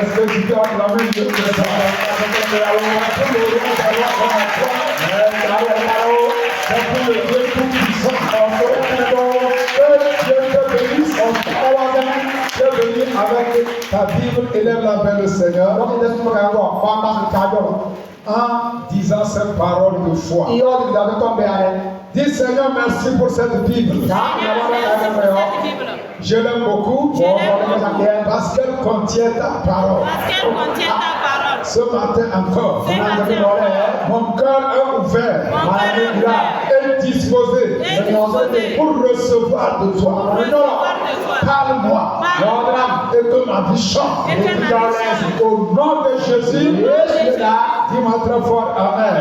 Est-ce que tu peux acclamer Dieu pour ça? C'est pour le Dieu tout-puissant. Que Dieu te bénisse. Tu es venu avec ta Bible, élève la main le Seigneur. En disant cette parole de foi. Dis Seigneur, merci pour cette Bible. Je l'aime beaucoup parce qu'elle contient ta parole. Ce matin encore, mon cœur est ouvert et disposé pour recevoir de toi. Parle-moi et que ma vie change. Au nom de Jésus, dis-moi très fort Amen.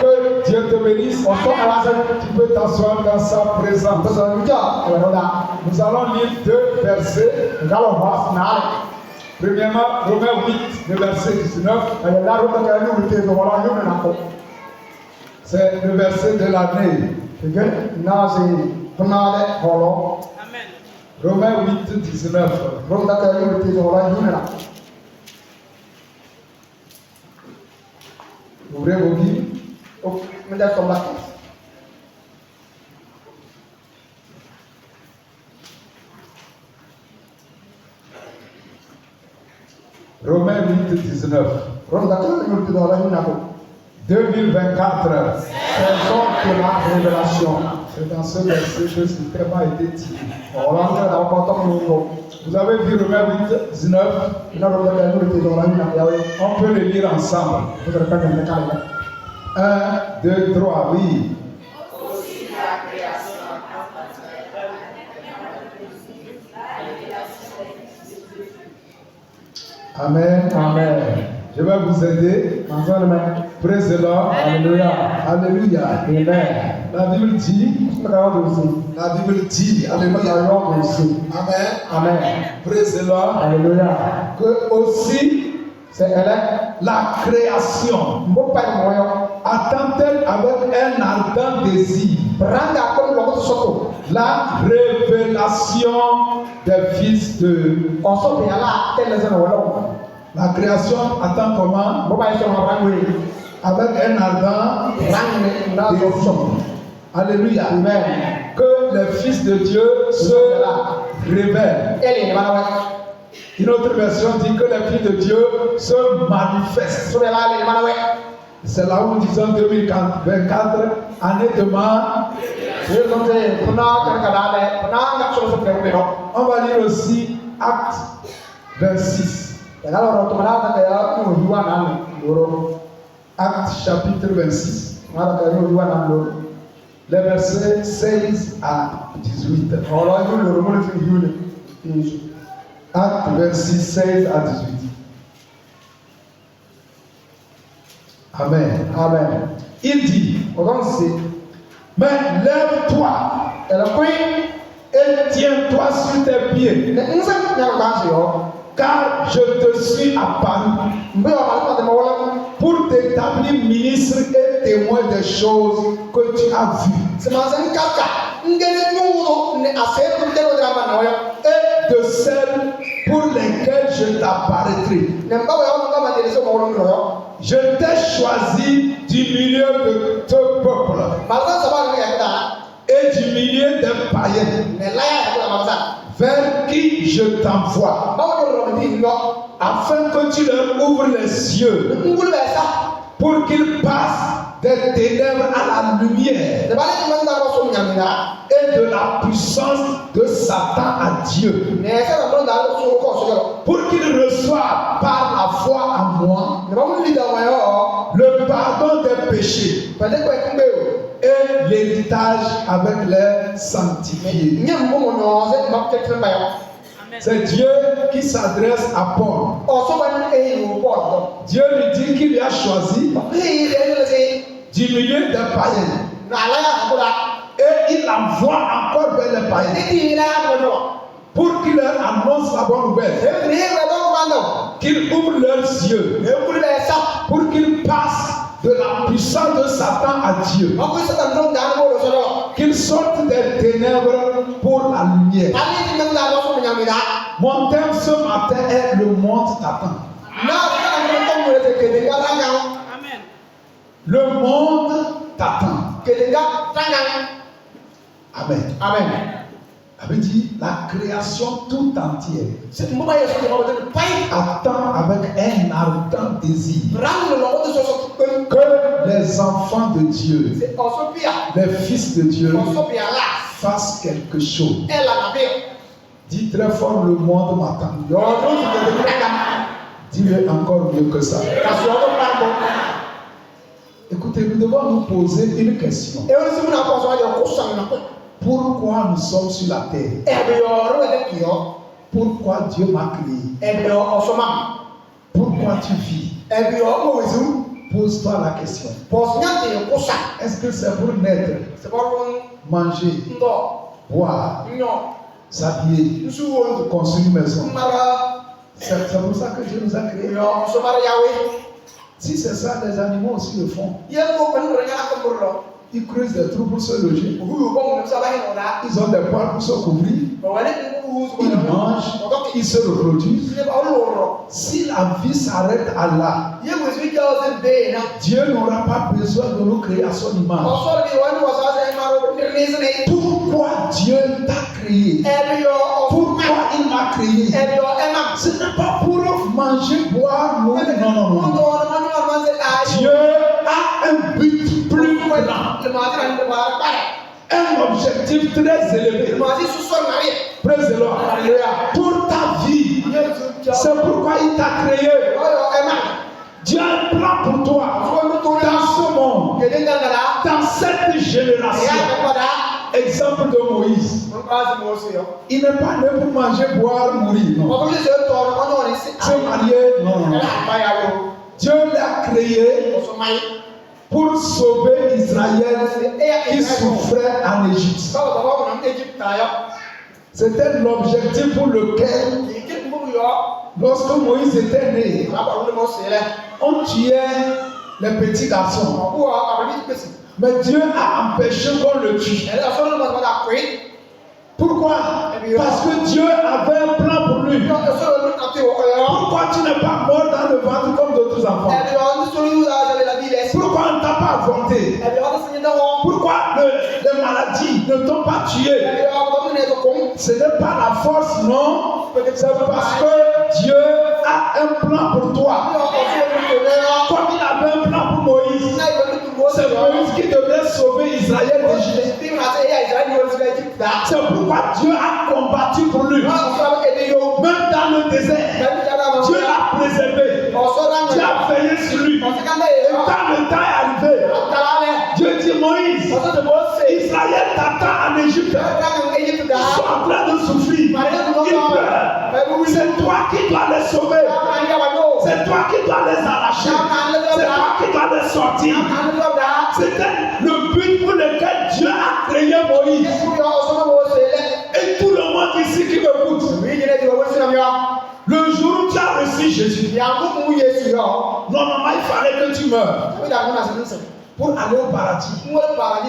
Que Dieu te bénisse. Tu peux t'asseoir dans sa présence. Nous allons lire deux versets. Premièrement, Romains 8, le verset 19. C'est le verset de l'année. Romains 8, 19. Ouvrez vos Bibles. Romains 8, 19. 2024. C'est la révélation. C'est dans ce verset que ce thème a été tiré. Vous avez vu Romains 8, 19. On peut le lire ensemble. 1, 2, 3, oui. Aussi la création. Amen. Amen. Je vais vous aider. Praise the Lord. Alléluia. Alléluia. Amen. La Bible dit. Alléluia. Amen. Amen. Praise the Lord. Alléluia. Que aussi C'est elle. la création attend-elle avec un ardent désir la révélation des fils de. La création attend comment? Avec un ardent désir. Alléluia. Amen. Que les fils de Dieu se révèlent. Une autre version dit que les fils de Dieu se manifestent. C'est là où nous disons 2024, année de mort. On va lire aussi Acte 26. Acte chapitre 26. Les versets 16 à 18. Acte 26, 16 à 18. Amen. Amen. Il dit, mais lève-toi et tiens-toi sur tes pieds, car je te suis apparu pour t'établir ministre et témoin des choses que tu as vues et de celles pour lesquelles je t'apparaîtrai. Je t'ai choisi du milieu de ton peuple et du milieu des païens vers qui je t'envoie, afin que tu leur ouvres les yeux pour qu'ils passent des ténèbres à la lumière et de la puissance de Satan à Dieu, pour qu'ils reçoivent par la foi en moi le pardon des péchés et l'héritage avec les sanctifiés. C'est Dieu qui s'adresse à Paul. Dieu lui dit qu'il a choisi du milieu des païens. Et il l'envoie encore vers les païens pour qu'il leur annonce la bonne nouvelle. Qu'il ouvre leurs yeux pour qu'ils passent de la puissance de Satan à Dieu. Qu'ils sortent des ténèbres pour la lumière. Mon thème ce matin, le monde t'attend. Le monde t'attend. Amen. Amen. Avait dit la création tout entière attend avec un ardent désir que les enfants de Dieu, les fils de Dieu, fassent quelque chose. Dis très fort, le monde m'attend. Dis-le encore mieux que ça. Écoutez, nous devons nous poser une question. Pourquoi nous sommes sur la terre? Pourquoi Dieu m'a créé? Pourquoi tu vis? Pose-toi la question. Est-ce que c'est pour naître, manger, boire, s'habiller, construire une maison? C'est pour ça que Dieu nous a créés. Si c'est ça, les animaux aussi le font. Ils creusent des trous pour se loger. Ils ont des poils pour se couvrir. Ils mangent, ils se reproduisent. Si la vie s'arrête à là, Dieu n'aura pas besoin de nous créer à son image. Pourquoi Dieu t'a créé? Pourquoi il m'a créé? Ce n'est pas pour manger, boire, mourir. Non, non, non. Dieu a un but plus grand. Un objectif très élevé. Praise the Lord. Pour ta vie. C'est pourquoi il t'a créé. Dieu a un plan pour toi. Dans ce monde. Dans cette génération. Exemple de Moïse. Il n'est pas né pour manger, boire, mourir. Non. Se marier. Non, non. Dieu l'a créé pour sauver Israël qui souffrait en Égypte. C'était l'objectif pour lequel, lorsque Moïse était né, on tuait les petits garçons. Mais Dieu a empêché qu'on le tue. Pourquoi? Parce que Dieu avait un plan pour lui. Pourquoi tu n'es pas mort dans le ventre comme d'autres enfants? Pourquoi on ne t'a pas avorté? Pourquoi les maladies ne t'ont pas tué? Ce n'est pas la force, non. C'est parce que Dieu a un plan pour toi. Comme il avait un plan pour Moïse. C'est Moïse qui devait sauver Israël d'Égypte. C'est pourquoi Dieu a combattu pour lui. Même dans le désert, Dieu l'a préservé. Dieu a veillé sur lui. Et quand le temps est arrivé, Dieu dit Moïse, Israël t'attend en Égypte. Ils sont en train de souffrir. Ils pleurent. C'est toi qui dois les sauver. C'est toi qui dois les arracher. C'est toi qui dois les sortir. C'était le but pour lequel Dieu a créé Moïse. Et tout le monde ici qui m'écoute. Le jour où tu as reçu Jésus, normalement il fallait que tu meurs pour aller au paradis.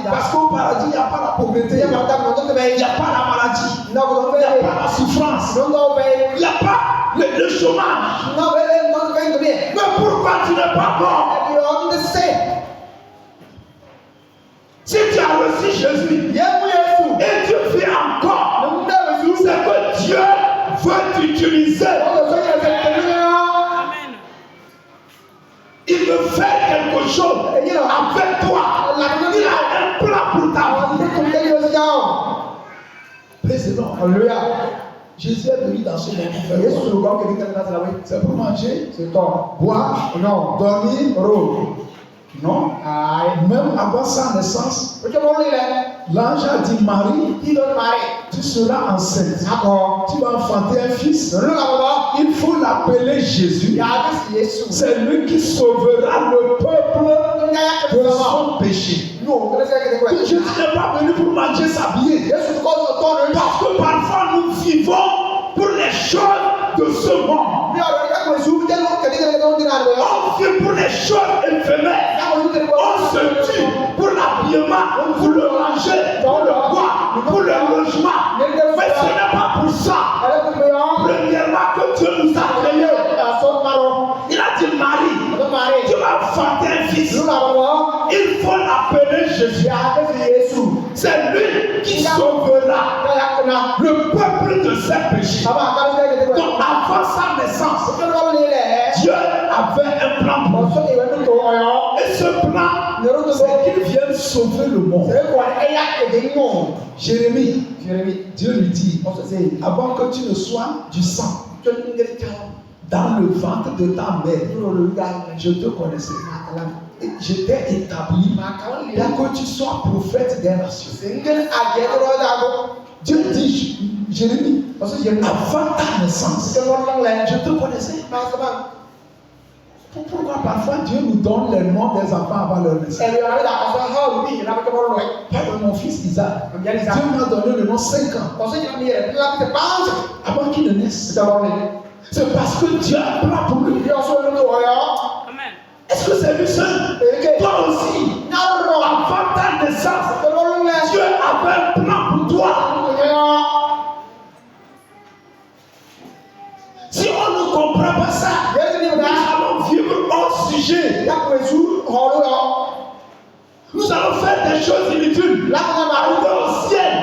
Parce qu'au paradis, il n'y a pas la pauvreté, il n'y a pas la maladie, il n'y a pas la souffrance, il n'y a pas le chômage. Mais pourquoi tu n'es pas mort? Si tu as reçu Jésus et tu vis encore, c'est que Dieu veut t'utiliser. Il veut faire quelque chose avec toi. Il a un plan pour ta vie. Praise the Lord. Alléluia. Jésus est venu dans ce monde. C'est pour manger, boire, dormir, non. Même avant sa naissance, l'ange a dit Marie, tu seras enceinte. Tu vas enfanter un fils. Il faut l'appeler Jésus. C'est lui qui sauvera le peuple de son péché. Jésus n'est pas venu pour manger, s'habiller. Parce que parfois nous vivons pour les choses de ce monde. On vit pour les choses éphémères. On se tue pour l'habillement, pour le manger, pour le boire, pour le logement. Mais ce n'est pas pour ça. Premièrement, que Dieu ses péchés. Donc avant sa naissance, Dieu avait un plan pour lui. Et ce plan, c'est qu'il vienne sauver le monde. Jérémie, Dieu lui dit, avant que tu ne sois du sang, dans le ventre de ta mère, je te connaissais. Je t'ai établi pour que tu sois prophète des nations. Dieu dit, Jérémie, avant ta naissance, je te connaissais. Pourquoi parfois Dieu nous donne les noms des enfants avant leur naissance? Pardon, mon fils Isaac. Dieu m'a donné le nom 5 ans avant qu'il ne naisse. C'est parce que Dieu a un plan pour lui. Est-ce que c'est lui seul? Toi aussi, avant ta naissance, Dieu avait un plan pour toi. Si on ne comprend pas ça, nous allons vivre hors sujet. Nous allons faire des choses inutiles. Arriver au ciel,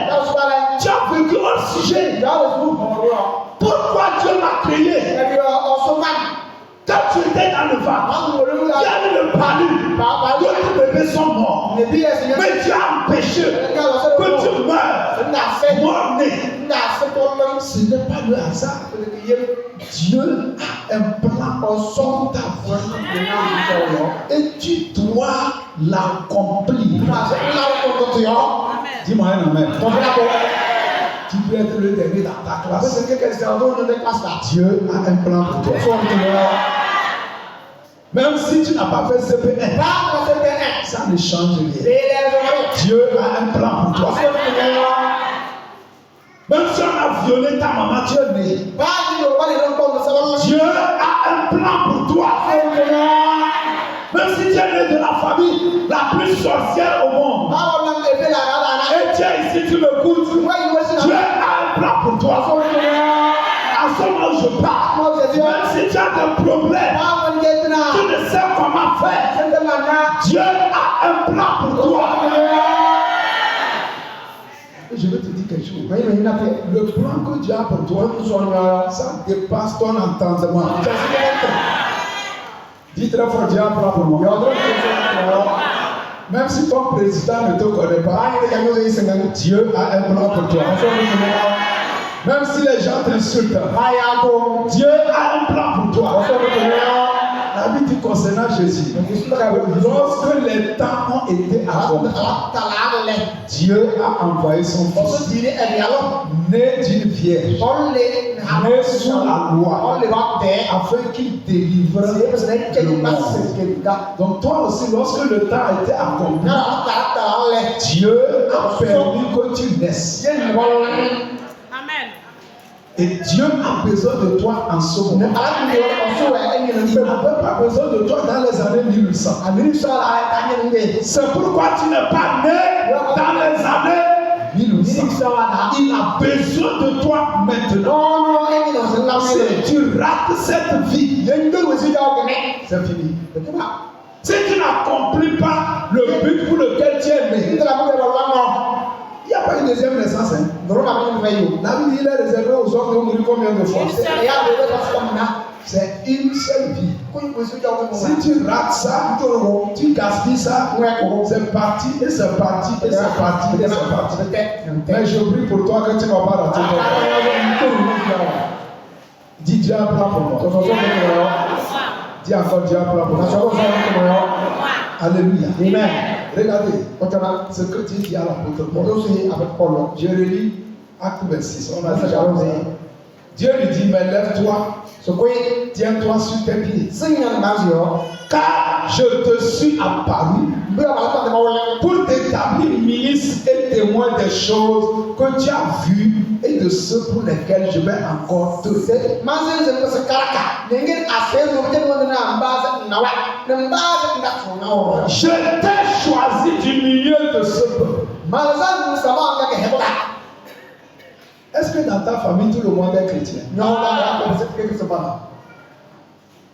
tu as vécu hors sujet. Pourquoi Dieu m'a créé? Quand tu étais dans le ventre, il y avait le palu. D'autres bébés sont morts. Mais Dieu a empêché que tu meurs mort-né. Ce n'est pas le hasard. Dieu a un plan pour ta vie. Et tu dois l'accomplir. Dis-moi un amen. Tu peux être le dernier dans ta classe. Dieu a un plan pour toi. Même si tu n'as pas fait CP1, ça ne change rien. Dieu a un plan pour toi. Même si on a violé ta maman, tu es né. Dieu a un plan pour toi. Même si tu es né de la famille la plus sorcière au monde. Et tu es ici, tu m'écoutes. Dieu a un plan pour toi. À ce moment où je parle, même si tu as des problèmes, tu ne sais comment faire. Dieu a un plan pour toi. Je vais te dire quelque chose. Le plan que Dieu a pour toi, ça dépasse ton entendement. Dis très fort, Dieu a un plan pour moi. Même si ton président ne te connaît pas, Dieu a un plan pour toi. Même si les gens t'insultent, Dieu a un plan pour toi. La Bible dit concernant Jésus, lorsque les temps ont été accomplis, Dieu a envoyé son fils, né d'une vierge, né sous la loi, afin qu'il délivre le monde. Donc toi aussi, lorsque le temps a été accompli, Dieu a permis que tu naisses. Et Dieu a besoin de toi en ce moment. Il n'avait pas besoin de toi dans les années 1800. C'est pourquoi tu n'es pas né dans les années 1800. Il a besoin de toi maintenant. Si tu rates cette vie, c'est fini. Si tu n'accomplis pas le but pour lequel tu es né, il n'y a pas une deuxième naissance. La Bible dit qu'il est réservé aux hommes qui ont mouru combien de fois? C'est une seule vie. Si tu rates ça, tu gaspilles ça, c'est parti, et c'est parti, et c'est parti, et c'est parti. Mais je prie pour toi que tu ne vas pas rater ton temps. Dis Dieu a un plan pour moi. Dis encore Dieu a un plan pour moi. Alléluia. Amen. Regardez ce que Dieu dit à l'apôtre Paul. Je relis Acte 26. On a déjà vu. Dieu lui dit, mais lève-toi, tiens-toi sur tes pieds. Car je te suis apparu pour t'établir ministre et témoin des choses que tu as vues et de ceux pour lesquels je vais encore te faire. Je t'ai choisi du milieu de ce peuple. Est-ce que dans ta famille tout le monde est chrétien? Non,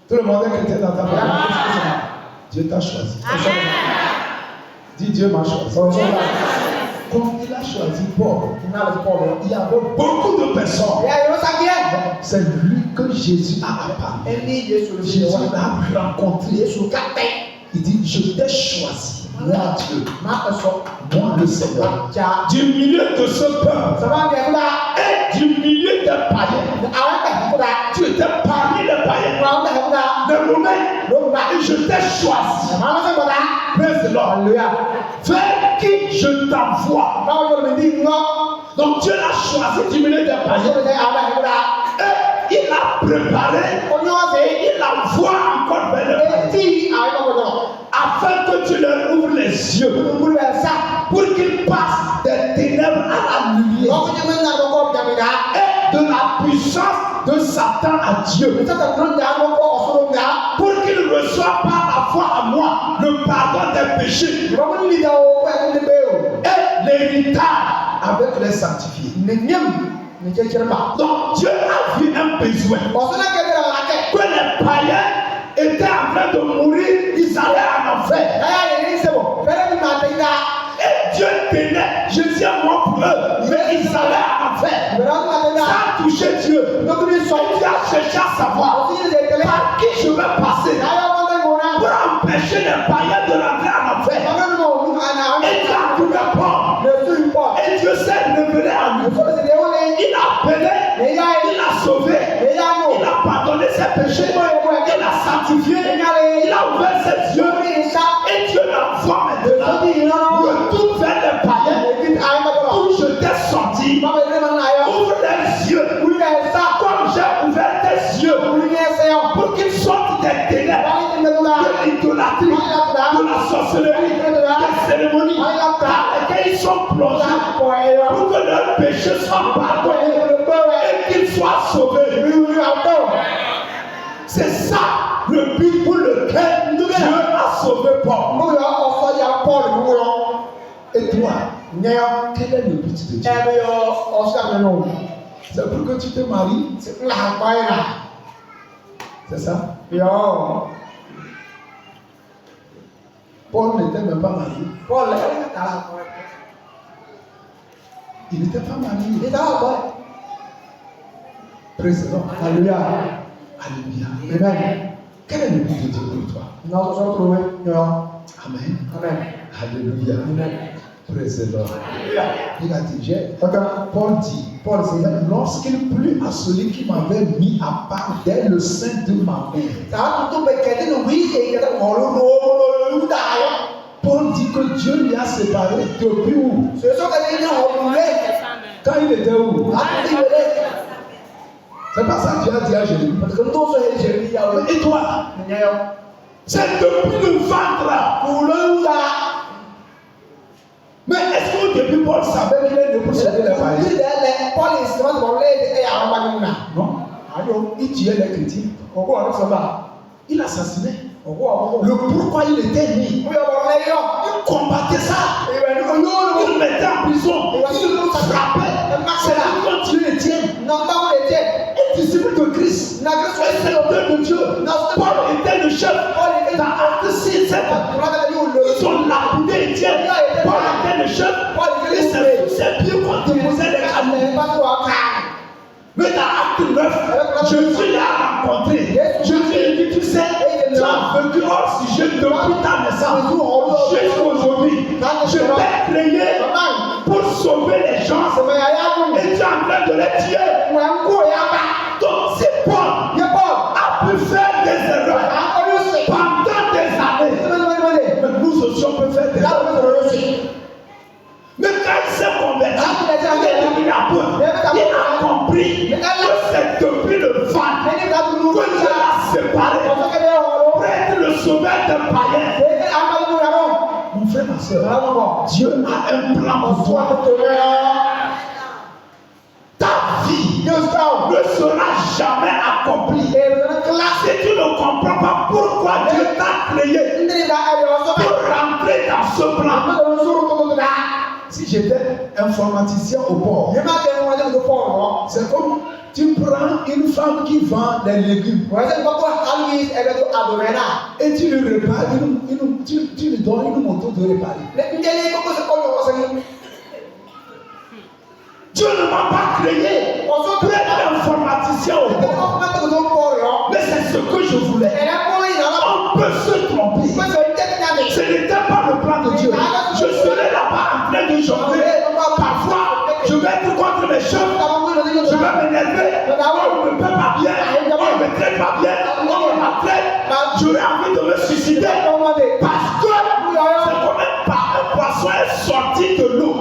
tout le monde est chrétien dans ta famille. Dieu t'a choisi. Dis Dieu m'a choisi. Comme il a choisi Paul, il y avait beaucoup de personnes. C'est lui que Jésus a appelé. Jésus l'a rencontré. Il dit, je t'ai choisi, moi Dieu, moi le Seigneur, du milieu de ce peuple et du milieu des païens. Tu étais parmi les païens, les Romains, et je t'ai choisi. Praise the Lord. Vers qui je t'envoie. Donc Dieu l'a choisi du milieu des païens. Et il a préparé, il envoie encore vers les païens. Afin que tu leur ouvres les yeux pour qu'ils passent des ténèbres à la lumière et de la puissance de Satan à Dieu, pour qu'ils reçoivent par la foi à moi le pardon des péchés et l'héritage avec les sanctifiés. Donc Dieu a vu un besoin que les païens étaient en train de mourir, ils allaient en enfer. Et Dieu tenait, Jésus est mort pour eux, mais ils allaient en enfer. Ça a touché Dieu. Donc Dieu a cherché à savoir par qui je vais passer pour empêcher les païens de rentrer en enfer. Et Dieu a trouvé Paul. Et Dieu s'est révélé à lui. Il a appelé, il a sauvé, il a pardonné ses péchés, il a sanctifié, il a ouvert ses yeux. Et Dieu l'envoie maintenant. Retourne vers les païens où je t'ai sorti. Ouvre les yeux comme j'ai ouvert tes yeux pour qu'ils sortent des ténèbres, de l'idolâtrie, de la sorcellerie, des cérémonies dans lesquelles ils sont plongés, pour que leurs péchés soient pardonnés et qu'ils soient sauvés. C'est ça le but pour lequel Dieu a sauvé Paul. Et toi, quel est le but de Dieu? C'est pour que tu te maries? C'est ça? Paul n'était même pas marié. Il n'était pas marié. Précédent. Alléluia. Alléluia. Amen. Quel est le but de Dieu pour toi? Amen. Alléluia. Praise the Lord. Paul dit, lorsqu'il plut à celui qui m'avait mis à part dès le sein de ma mère. Paul dit que Dieu lui a séparé depuis où? Quand il était où? C'est pas ça que Dieu a dit à Jérémie. Et toi? C'est depuis le ventre. Mais est-ce qu'au début Paul savait qu'il est né pour sauver les païens? Non. Il tuait les chrétiens. Il assassinait. Le pourquoi il était né. Il combattait ça. Il le mettait en prison. Il le frappait. C'est là qu'on tuait Étienne. Un disciple de Christ. Un serviteur de Dieu. Paul était le chef. Dans Actes 6, 7. Ils ont lapidé Étienne. Paul était le chef. Et c'est tous ses pieds qu'on déposait les canons. Mais dans Acte 9, Jésus l'a rencontré. Jésus lui dit, tu sais, tu as vécu hors sujet depuis ta naissance jusqu'à aujourd'hui. Je t'ai créé pour sauver les gens et tu es en train de les tuer. Donc si Paul a pu faire des erreurs pendant des années, mais nous aussi on peut faire des erreurs. Mais quand il s'est converti, il est devenu apôtre. Il a compris que c'est depuis le ventre que Dieu l'a séparé pour être le sauveur des païens. Mon frère, ma soeur, Dieu a un plan pour toi. Ta vie ne sera jamais accomplie si tu ne comprends pas pourquoi Dieu t'a créé pour rentrer dans ce plan. Si j'étais informaticien au port, c'est comme tu prends une femme qui vend des légumes et tu lui répares, tu lui donnes une moto de réparer. Dieu ne m'a pas créé pour être informaticien au monde. Mais c'est ce que je voulais. On peut se tromper. Ce n'était pas le plan de Dieu. Je serai là-bas en train de jongler. Parfois, je vais être contre mes chefs. Je vais m'énerver. On ne me paie pas bien. On ne me traite pas bien. On me maltraite. J'aurais envie de me suicider. Parce que c'est comme un poisson est sorti de l'eau.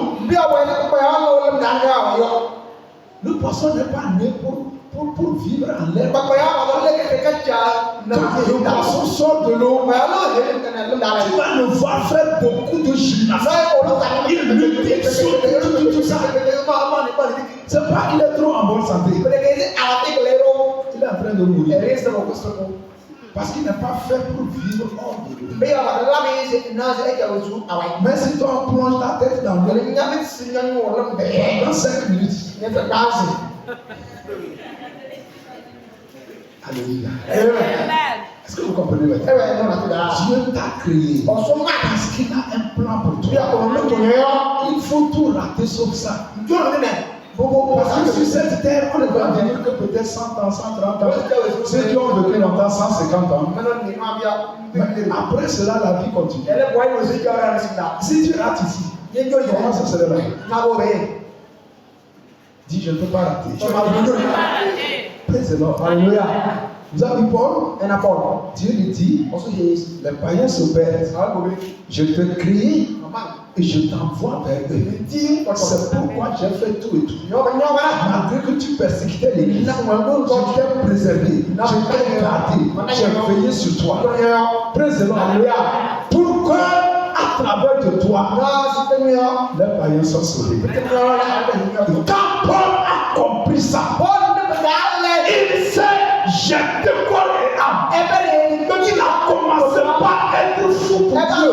Le poisson n'est pas né pour vivre en l'air. Quand le poisson sort de l'eau, tu vas le voir faire beaucoup de gymnastique. Il lutte sur tout ça. C'est pas qu'il est trop en bonne santé. Il est en train de mourir. Parce qu'il n'est pas fait pour vivre hors de l'eau. Mais si toi plonges ta tête dans l'eau, dans 5 minutes. Alléluia. Est-ce que vous comprenez maintenant? Dieu t'a créé parce qu'il a un plan pour toi. Il faut tout rater sauf ça. Parce que sur cette terre, on ne va vivre que peut-être 100 ans, 130 ans. Ceux qui ont vécu longtemps, 150 ans. Mais après cela, la vie continue. Si tu rates ici, comment ça serait là? Dis, je ne peux pas rater. Praise the Lord. Alléluia. Vous avez vu Paul? Dieu lui dit, les païens se perdent. Je te crie et je t'envoie vers eux. C'est pourquoi j'ai fait tout et tout. Malgré que tu persécutais l'église, je t'ai préservé, je t'ai gardé, j'ai veillé sur toi. Praise the Lord. Alléluia. Pourquoi à travers de toi, les païens sont sauvés? Quand Paul a compris ça, il s'est jeté corps et âme. Il a commencé par être fou pour Dieu,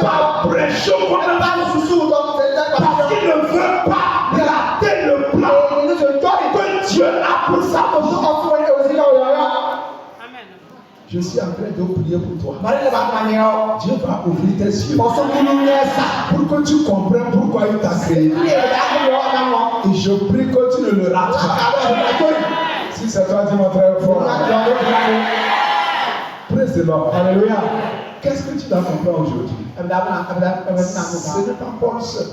par prêcher comme un fou, parce qu'il ne veut pas rater le plan que Dieu a pour sa vie. Je suis en train de prier pour toi. Dieu va ouvrir tes yeux pour que tu comprennes pourquoi il t'a créé. Et je prie que tu ne le rates pas. Si c'est toi, dis-moi très fort. Praise the Lord. Alléluia. Qu'est-ce que tu dois comprendre aujourd'hui? Ce n'est pas Paul seul.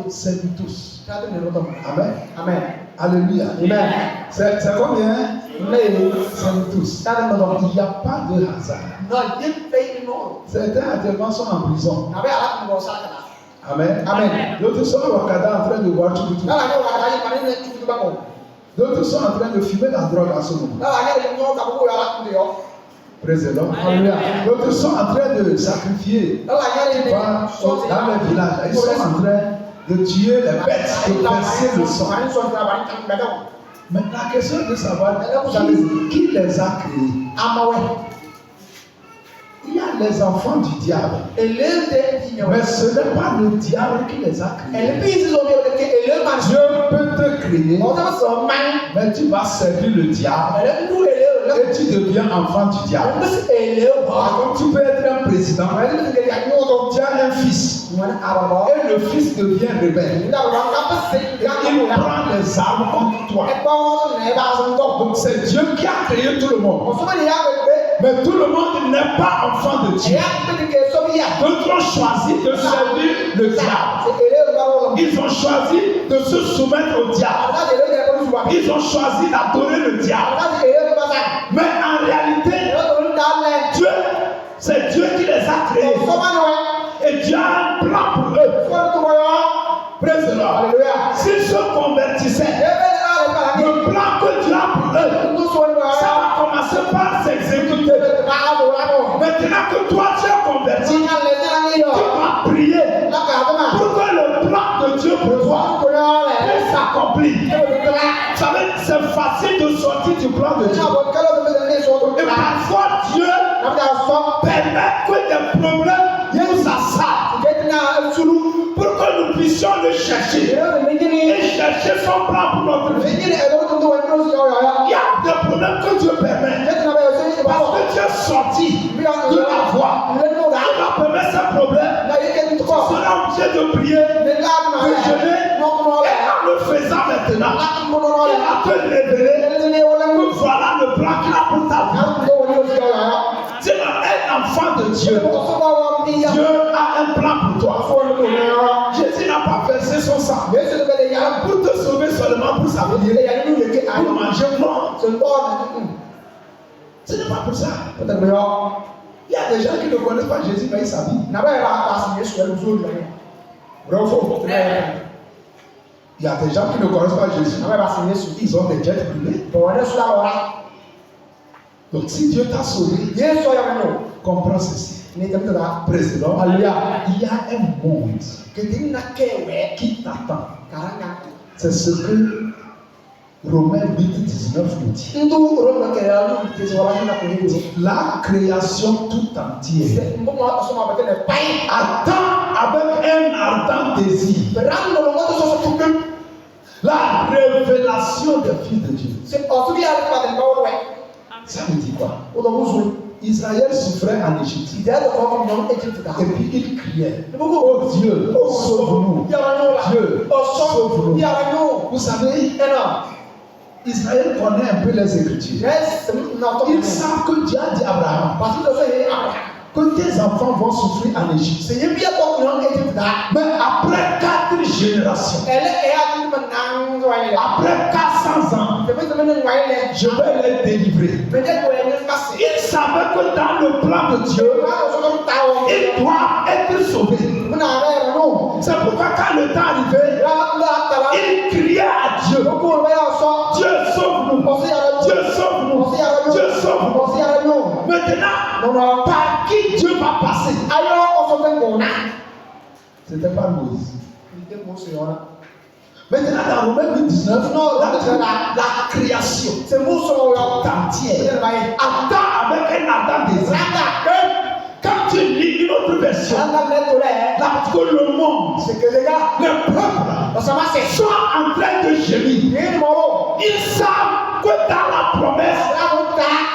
C'est nous tous. Amen. Amen. Alléluia. Amen. C'est combien? C'est nous tous. Il n'y a pas de hasard. Certains actuellement sont en prison. Amen. Amen. D'autres sont au Wakanda en train de boire tout. D'autres sont en train de fumer la drogue à ce moment. Praise the Lord. D'autres sont en train de sacrifier dans les villages. Ils sont en train de tuer les bêtes, de verser le sang. Mais la question est de savoir qui les a créés. Il y a les enfants du diable. Mais ce n'est pas le diable qui les a créés. Dieu peut te créer, mais tu vas servir le diable. Et tu deviens enfant du diable. Comme tu peux être un président, tu as un fils. Et le fils devient rebelle. Il prend les armes contre toi. Donc c'est Dieu qui a créé tout le monde. Mais tout le monde n'est pas enfant de Dieu. D'autres ont choisi de servir le diable. Ils ont choisi de se soumettre au diable. Ils ont choisi d'adorer le diable. Mais en réalité, Dieu, c'est Dieu qui les a créés. Et Dieu a un plan pour eux. Praise the Lord. S'ils se convertissaient, le plan que Dieu a pour eux, ça va commencer par s'exécuter. Maintenant que toi tu es converti, tu vas prier pour que le plan de Dieu pour toi puisse s'accomplir. Vous savez, c'est facile de sortir du plan de Dieu. Et parfois Dieu permet que des problèmes nous assaillent pour que nous puissions le chercher et chercher son plan pour notre vie. Il y a des problèmes que Dieu permet parce que tu es sorti de la voie. Il va permettre ces problèmes. Tu seras obligé de prier, de jeûner, et en le te révéler que voilà le plan qu'il a pour ta vie. Tu es un enfant de Dieu. Dieu a un plan pour toi. Jésus n'a pas versé son sang pour te sauver seulement pour s'habiller, pour manger. Non, ce n'est pas pour ça. Il y a des gens qui ne connaissent pas Jésus, mais ils s'habillent. Il y a des gens qui ne connaissent pas Jésus. Ils ont des jets privés. Donc si Dieu t'a sauvé, comprends ceci. Président, il y a un monde qui t'attend. C'est ce que Romains 8:19 nous dit. La création tout entière attend avec un ardent désir la révélation des fils de Dieu. Ça veut dire quoi? Israël souffrait en Égypte. Et puis il criait: oh Dieu, sauve-nous. Dieu, sauve-nous. Vous savez, Israël connaît un peu les Écritures. Ils savent que Dieu a dit à Abraham que tes enfants vont souffrir en Égypte. Mais après 4 générations, après 400 ans, je vais les délivrer. Ils savaient que dans le plan de Dieu, ils doivent être sauvés. C'est pourquoi quand le temps arrivait, ils criaient à Dieu: Dieu sauve-nous, Dieu sauve-nous, Dieu sauve-nous. Maintenant, par qui Dieu va passer? C'était pas Moïse. Maintenant, dans Romains 8:19, la création tout entière attend avec un ardent désir. Quand tu lis une autre version, que le monde, le peuple, sont en train de gémir. Ils savent que dans la promesse,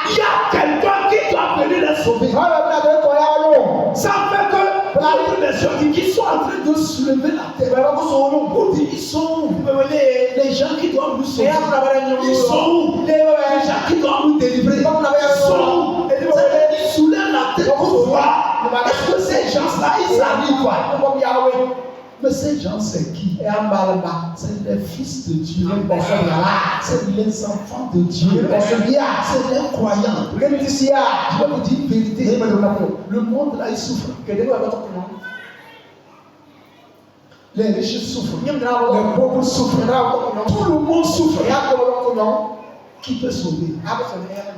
il y a quelqu'un qui doit venir les sauver. Ça fait que l'autre version dit qu'ils sont en train de soulever la terre. Pour dire, ils sont où? Les gens qui doivent nous sauver. Ils sont où? Les gens qui doivent nous délivrer. Ils sont où? Ils soulèvent la terre pour voir. Est-ce que ces gens-là, ils arrivent? Mais ces gens, c'est qui? C'est les fils de Dieu. C'est les enfants de Dieu. C'est les croyants. Je vais vous dire une vérité. Le monde là, il souffre. Les riches souffrent. Les pauvres souffrent. Tout le monde souffre. Qui peut sauver?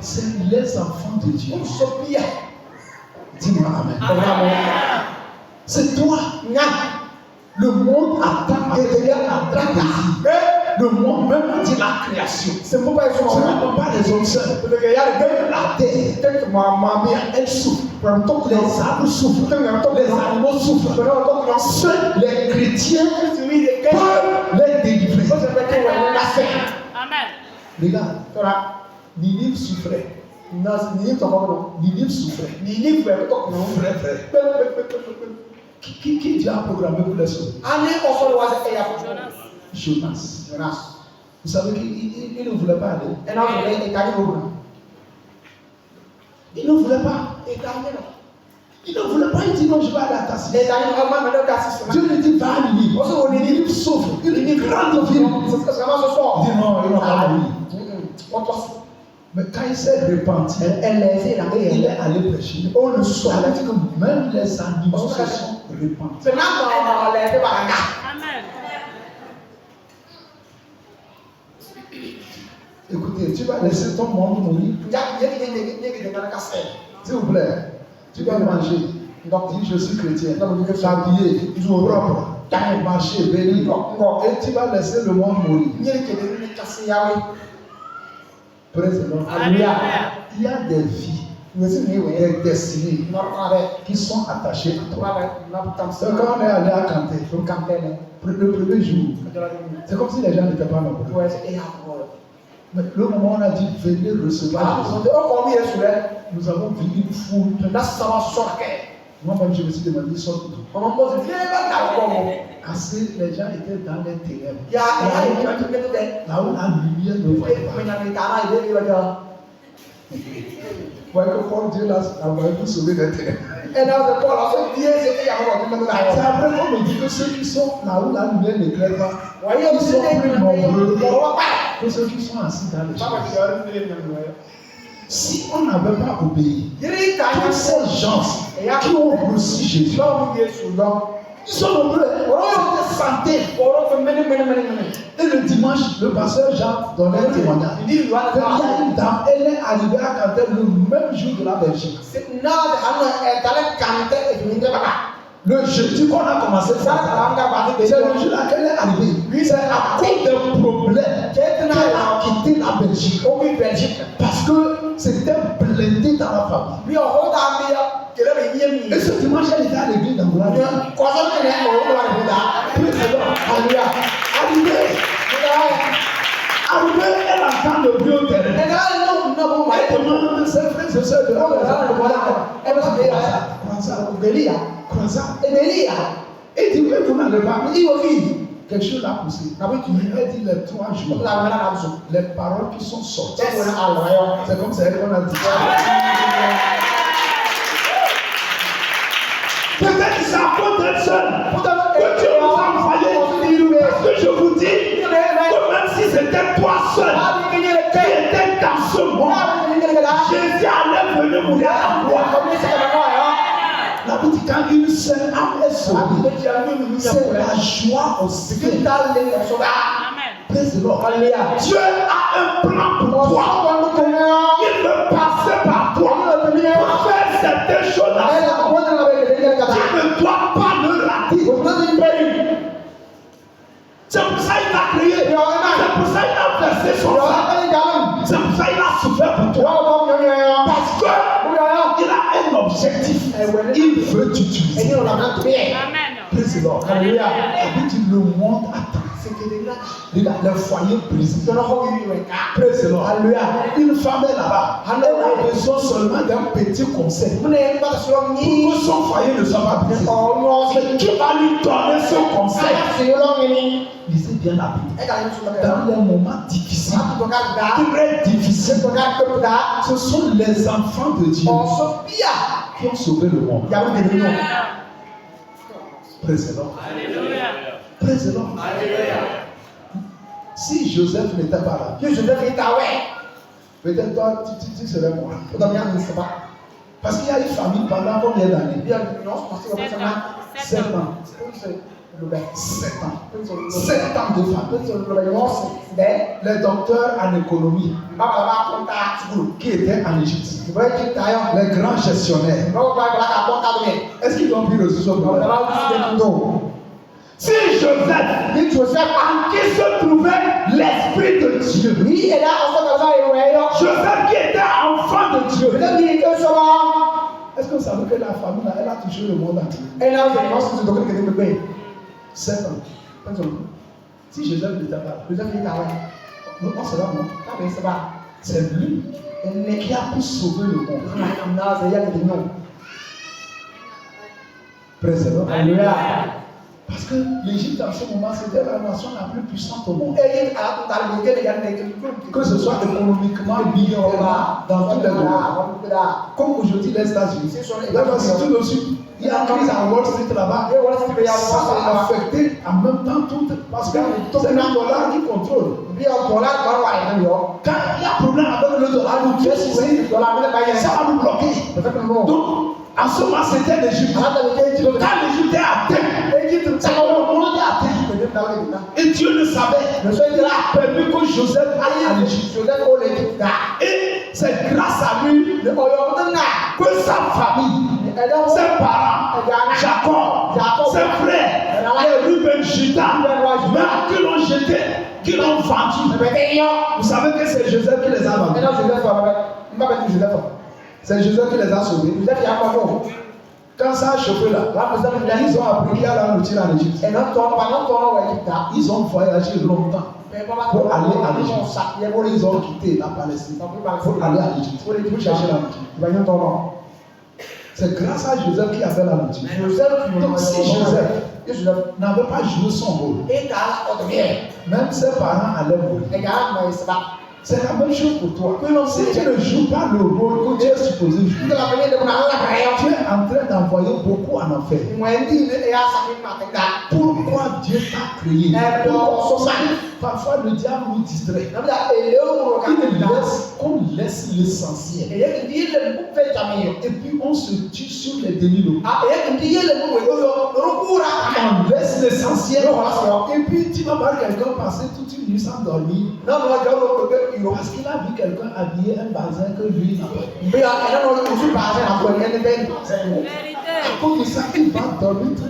C'est les enfants de Dieu. Dis-moi amen. C'est toi. Le monde attend avec un grand désir. Le monde même dit la création. Ce n'est pas les hommes seuls. La terre, elle souffre. Les arbres souffrent. Les animaux souffrent. Seuls les chrétiens peuvent les délivrer. Amen. Regarde, Ninive souffrait. Ninive souffrait. Vrai. Qui Dieu a programmé pour les sauver? Jonas. Vous savez qu'il ne voulait pas aller. Il ne voulait pas. Il ne voulait pas. Il dit non, je vais aller à Tassis. Dieu lui dit va à Ninive. Ninive souffre. Une grande ville. Il dit non, il n'a pas mourir. Mais quand il s'est repenti, il est allé prêcher. On le sort. Il a dit que même les animaux se sont repentis. Amen. Écoutez, tu vas laisser ton monde mourir. S'il vous plaît, tu vas manger. Donc, dis je suis chrétien. T'habiller, propre, marcher, béni. Et tu vas laisser le monde mourir. Président, il y a des vies, des destinées qui sont attachées à toi. Quand on est allé à Kanté, le premier jour, c'est comme si les gens n'étaient pas nombreux. Mais le moment où on a dit venez recevoir Jésus, nous avons vu une foule Moi-même, je me suis demandé, ils sont où? Assez, les gens étaient dans les ténèbres. Là où la lumière ne voyait pas. Voyez que quand Dieu l'a envoyé sauver des ténèbres. C'est après qu'on me dit que ceux qui sont là où la lumière n'éclaire pas, ils sont plus nombreux que ceux qui sont assis dans les chambres. Si on n'avait pas obéi, tous ces gens qui ont reçu Jésus, ils sont nombreux, ils santé. Et le dimanche, le pasteur Jean donnait un témoignage. Il y a une dame, elle est arrivée à Cantel le même jour de la Belgique. Le jeudi qu'on a commencé ça, c'est le jour là qu'elle est arrivée. C'est à cause d'un problème qu'elle a quitté la Belgique. Parce que c'était blindé dans la famille. Et ce dimanche, elle était à l'église d'Angola. Arrivé, elle entend le vieux au terrain. Elle demande ses frères et sœurs de la croissant. Et dit, mais vous n'allez pas. Il dit, quelque chose l'a poussé. Elle dit les 3 jours. Les paroles qui sont sorties. C'est comme ça qu'on a dit. Peut-être que c'est à cause d'être seul que Dieu nous a envoyés. Parce que je vous dis que même si c'était toi seul qui étais dans ce monde, Jésus allait venir mourir à la croix. La Bible dit quand une seule âme est sauvée, c'est la joie aussi. Praise the Lord. Dieu a un plan pour toi. Il veut passer par toi pour faire certaines choses. Tu ne dois pas le rater. C'est pour ça qu'il t'a créé. C'est pour ça qu'il a versé son sang. C'est pour ça qu'il a souffert pour toi. Parce qu'il a un objectif. Il veut t'utiliser. Amen. Praise the Lord. Alléluia. Le monde attend. Regarde, le foyer brisé. Praise the Lord. Alléluia. Une femme est là-bas. Elle a besoin seulement d'un petit conseil pour que son foyer ne soit pas brisé. Mais qui va lui donner ce conseil? Lisez bien la Bible. Dans les moments difficiles, très difficiles, ce sont les enfants de Dieu qui ont sauvé le monde. Praise the Lord. Praise the Lord. Si Joseph n'était pas là, peut-être toi, tu serais mort. Parce qu'il y a une famille pendant combien d'années? 7 ans. 7 ans de famille. Les docteurs en économie qui étaient en Égypte, les grands gestionnaires, est-ce qu'ils ont pu résoudre ce problème? Non. Si Joseph, en qui se trouvait l'Esprit de Dieu, Joseph qui était enfant de Dieu, est-ce que vous savez que la famille, là, elle a touché le monde entier? 7 ans. Si Joseph n'était pas là, on sera mort. C'est lui qui a pu sauver le monde. Président. Parce que l'Égypte en ce moment c'était la nation la plus puissante au monde. Que ce soit économiquement, militairement, dans tous les domaines. Comme aujourd'hui les États-Unis. D'ailleurs, si tu le suis, il y a une crise à Wall Street là-bas. Ça va affecter en même temps tout. Parce que c'est le dollar qui contrôle. Quand il y a un problème avec le dollar, ça va nous bloquer. Donc, en ce moment, c'était l'Égypte. Quand l'Égypte est atteinte, c'est comme le monde est atteint. Et Dieu le savait. Il a permis que Joseph aille en Égypte. Et c'est grâce à lui que sa famille, ses parents, Jacob, ses frères, les Ruben, Judas, même qui l'ont jeté, qui l'ont vendu. Vous savez que c'est Joseph qui les a vendus. C'est Joseph qui les a sauvés. Quand ça a chauffé là, ils ont appris qu'il y a la nourriture en Égypte. Ils ont voyagé longtemps pour aller à l'Égypte. Ils ont quitté la Palestine pour aller à l'Égypte. Pour chercher la nourriture. C'est grâce à Joseph qui avait la nourriture. Donc si Joseph n'avait pas joué son rôle, même ses parents allaient mourir. C'est la même chose pour toi. Si tu ne joues pas le rôle que tu es supposé jouer, tu es en train d'envoyer beaucoup en enfer. Pourquoi Dieu t'a créé? Parfois le diable nous distrait. On laisse l'essentiel. Et puis on se tue sur les demi-lots. On laisse l'essentiel. Et puis tu vas voir quelqu'un passer toute une nuit sans dormir. Parce qu'il a vu quelqu'un habiller un bazin que lui n'a pas. À cause de ça, il va dormir tout.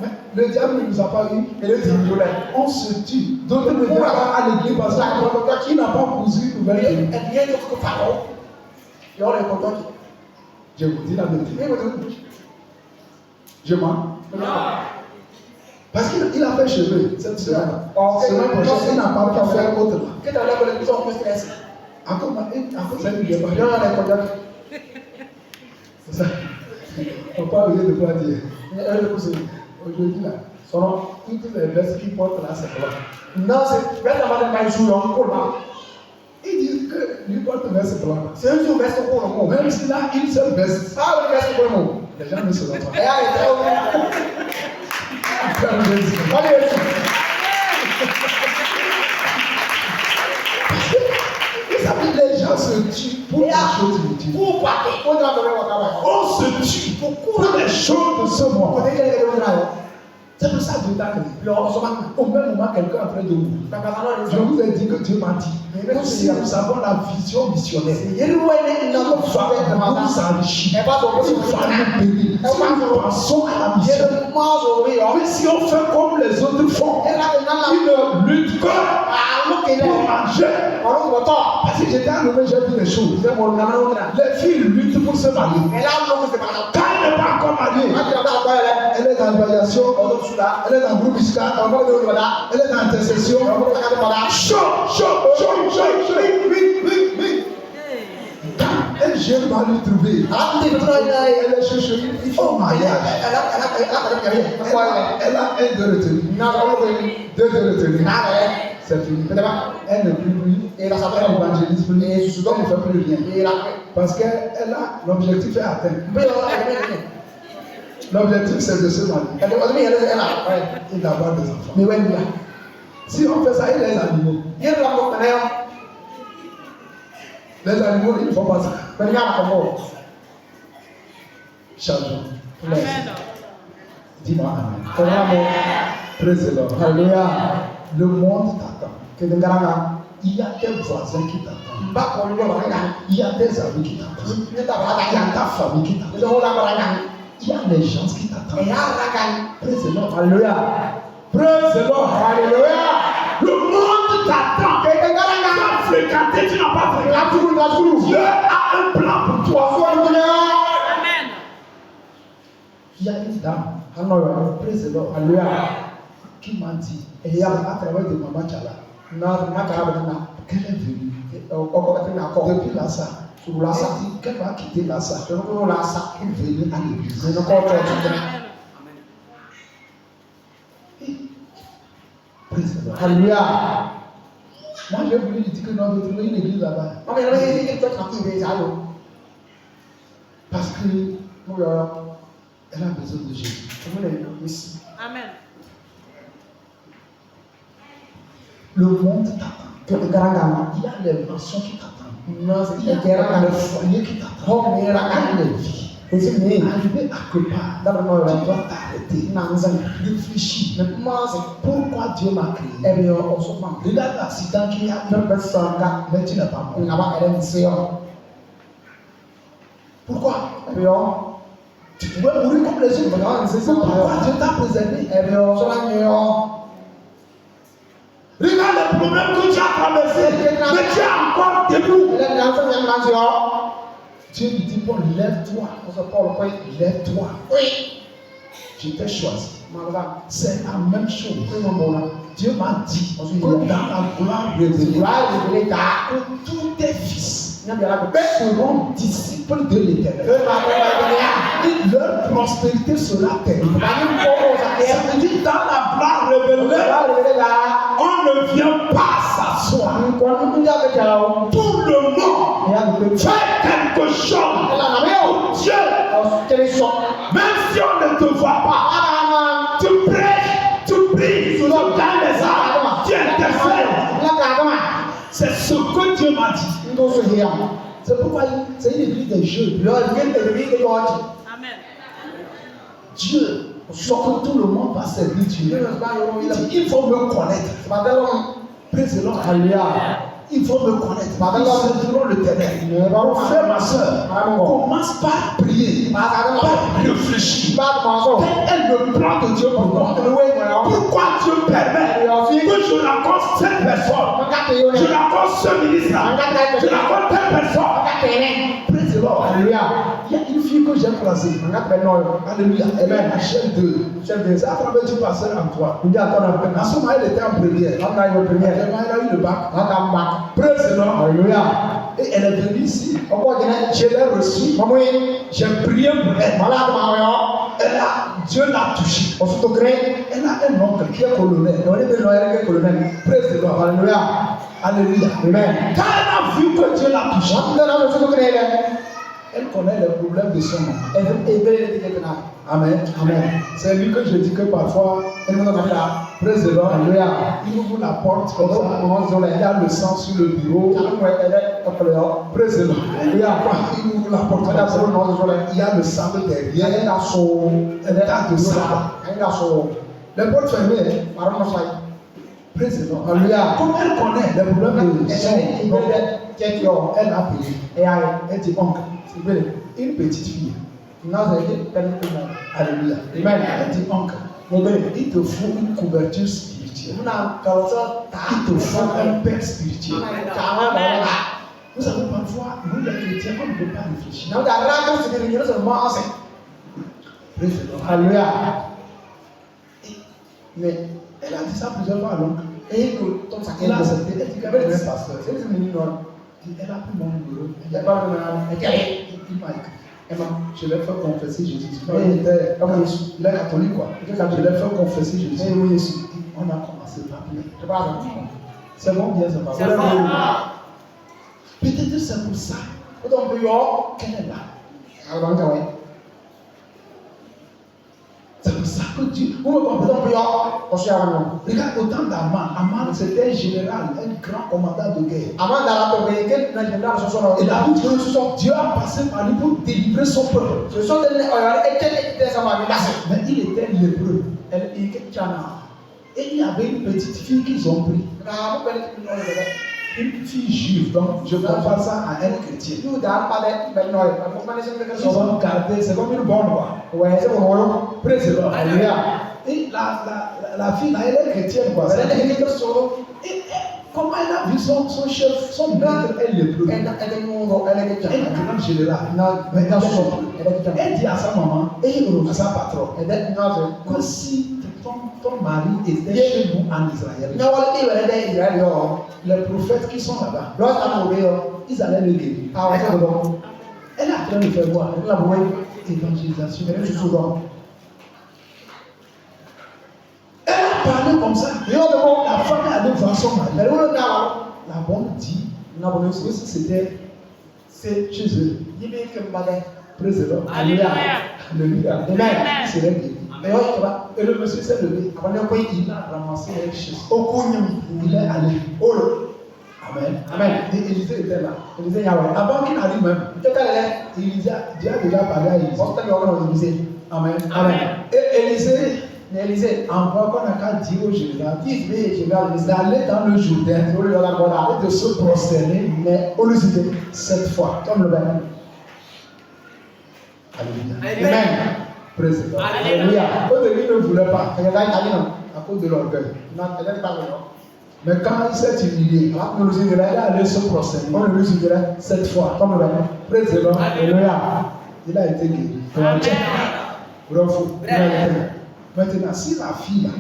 Mais le diable ne nous a pas eu. On se tue. Donc on ne va pas à l'église parce qu'il n'a pas cousu une nouvelle vie. Je vous dis la vérité. Je mens. Parce qu'il a fait cheveux cette semaine. Semaine prochaine, il n'a pas pu faire autre. Encore ça, il n'est pas. C'est ça. On peut arriver de quoi dire. Aujourd'hui, là, toutes les vestes qu'il porte là, c'est blanc. Non, c'est il dit que lui porte une veste blanche. C'est une seule veste pour le monde. Même s'il a une seule veste. Ah, une veste pour le monde. Les gens ne se voient pas. Les gens se tuent pour les choses inutiles. On se tue pour les choses de ce monde. C'est pour ça que Dieu t'a créé. Au même moment, quelqu'un est en train de mourir. Je vous ai dit que Dieu m'a dit. Si nous avons la vision missionnaire, nous va nous enrichir. Il va nous bénir. Si nous pensons à la mission. Mais si on fait comme les autres font, ils ne luttent que pour manger. Parce que j'étais enlevé, j'ai vu les choses. Les filles luttent pour se marier. Quand elle n'est pas encore mariée, elle est dans l'évaluation, elle est dans le groupe fiscal, elle est dans l'intercession. Chaud. Quand un jeune va lui trouver, elle est chouchou, il faut mariage. Elle a un de retenue. Deux de retenue. C'est fini. Elle ne prie plus. Elle n'évangélise plus. Elle ne fait plus rien. Parce qu'elle a l'objectif est atteint. L'objectif c'est de se marier. Et d'avoir des enfants. Si on fait ça, il y a les animaux. Les animaux, ils ne font pas ça. Changeons. Dis-moi Amen. Praise the Lord. Alléluia. Le monde t'attend. Il y a tes voisins qui t'attendent. Il y a tes amis qui t'attendent. Il y a ta famille qui t'attend. Il y a les gens qui t'attendent. Praise the Lord. Alléluia. Praise the Lord. Alléluia. Le monde t'attend. Tu as fréquenté, tu n'as pas fréquenté. Dieu a un plan pour toi. Amen. Il y a une dame. Praise the Lord. Alléluia. Qui m'a dit, à travers de Maman Tchala, qu'elle est venue depuis Lassa. Elle dit qu'elle va quitter Lassa. Elle est venue à l'église. Alléluia. Moi j'ai voulu lui dire que nous avons trouvé une église là-bas. Parce que elle a besoin de Jésus. Amen. Le monde t'attend. Il y a les nations qui t'attendent. Il y a les foyers qui t'attendent. Il y a les vies. Arrivé à quelque part, tu dois t'arrêter. Réfléchir. Pourquoi Dieu m'a créé? Regarde l'accident qu'il y a eu. Mais tu n'es pas mort. Pourquoi? Tu pouvais mourir comme les autres. Pourquoi Dieu t'a préservé? Regarde le problème que tu as traversé, mais tu es encore debout. Dieu lui dit, Paul, lève-toi. Lève-toi. Oui. Je t'ai choisi. C'est la même chose. Dieu m'a dit que dans la gloire révélée, que tous tes fils seront disciples de l'Éternel. Leur prospérité sera terrible. Ça veut dire dans la gloire révélée, on ne vient pas s'asseoir. Tout le monde fait quelque chose pour Dieu. Même si on ne te voit pas, tu prêches, tu pries, tu gagnes les âmes, tu intercèdes. C'est ce que Dieu m'a dit. C'est pourquoi c'est une église de jeux. Amen. Dieu, que tout le monde va servir Dieu. Il faut me connaître. Praise the Lord. Il faut me connaître. Nous servirons l'Éternel. Mon frère, ma soeur, commence par prier, par réfléchir. Quel est le plan de Dieu pour moi? Pourquoi Dieu permet que je rencontre cette personne? Je rencontre ce ministre-là. Je rencontre telle personne. Praise the Lord. Alléluia. Il y a une fille que j'ai croisée. Alléluia. Elle est la chef de. C'est à travers du pasteur Antoine. À ce moment, elle était en première. Elle a eu le bac. Praise the Lord. Alléluia. Et elle est venue ici. Je l'ai reçue. J'ai prié pour elle. Dieu l'a touchée. Elle a un oncle qui est colonel. Praise the Lord. Alléluia. Alléluia. Amen. Quand elle a vu que Dieu l'a touchée, elle connaît les problèmes de son nom. Amen. Amen. C'est lui que je dis que parfois, praise the Lord. Alléluia. Il ouvre la porte comme ça. Il y a le sang sur le bureau. Praise the Lord. Alléluia. Il ouvre la porte comme ça. Il y a le sang derrière. Elle a de sang. Les portes fermées. Praise the Lord. Alléluia. Comme elle connaît les problèmes de son nom, elle a payé. Elle dit oncle, une petite fille. Alléluia. Amen. Elle dit oncle, il te faut une couverture spirituelle. Il te faut un père spirituel. Vous savez, parfois, nous les chrétiens, on ne peut pas réfléchir. Alléluia. Mais elle a dit ça plusieurs fois à l'oncle. Et elle a accepté. Elle dit qu'elle est un pasteur. Elle a pris mon numéro. Il m'a écrit. Je l'ai fait confesser Jésus. Il est catholique, quoi. Je l'ai fait confesser Jésus. On a commencé par prier. C'est bon, bien, c'est pas bon. Peut-être c'est pour ça qu'elle est là. C'est pour ça que Dieu. Vous me comprenez? Regarde, au temps d'Aman, Aman c'était un général, un grand commandant de guerre. Et la route que Dieu a passé par lui pour délivrer son peuple. Mais il était lépreux. Et il y avait une petite fille qu'ils ont pris. Une fille juive, donc je compare ça à un chrétien. Ils ont gardé, c'est comme une bonne loi. Praise the Lord. Et la fille là, elle est chrétienne, quoi. Et comment elle a vu son chef, son maître, elle est bleue. Elle est grande générale. Elle dit à sa maman, à sa patronne, que si ton mari était chez nous en Israël, les prophètes qui sont là-bas, ils allaient le guérir. Elle est en train de faire voir l'évangélisation. Elle a parlé comme ça. La femme est allée voir son mari. La bonne dit, aussi c'était chez eux. Praise the Lord. Alléluia. Alléluia. Amen. C'est vrai. Et le monsieur s'est levé. Il a ramassé un chaise. Il est allé. Amen. Amen. Et Élisée était là. Avant qu'il arrive même, Dieu a déjà parlé à Élisée. Amen. Amen. Et Élisée envoie qu'on a qu'à dire au général d'aller dans le Jourdain et de se prosterner, mais au lieu de cette fois, comme le Bénin. Alléluia. Amen. Praise the Lord. Alléluia. Au début, il ne voulait pas. À cause de l'orgueil. Mais quand il s'est humilié, il est allé se prosterner. Cette fois, comme le Bénin. Praise the Lord. Alléluia. Il a été guéri. Bravo. Maintenant, si la fille là,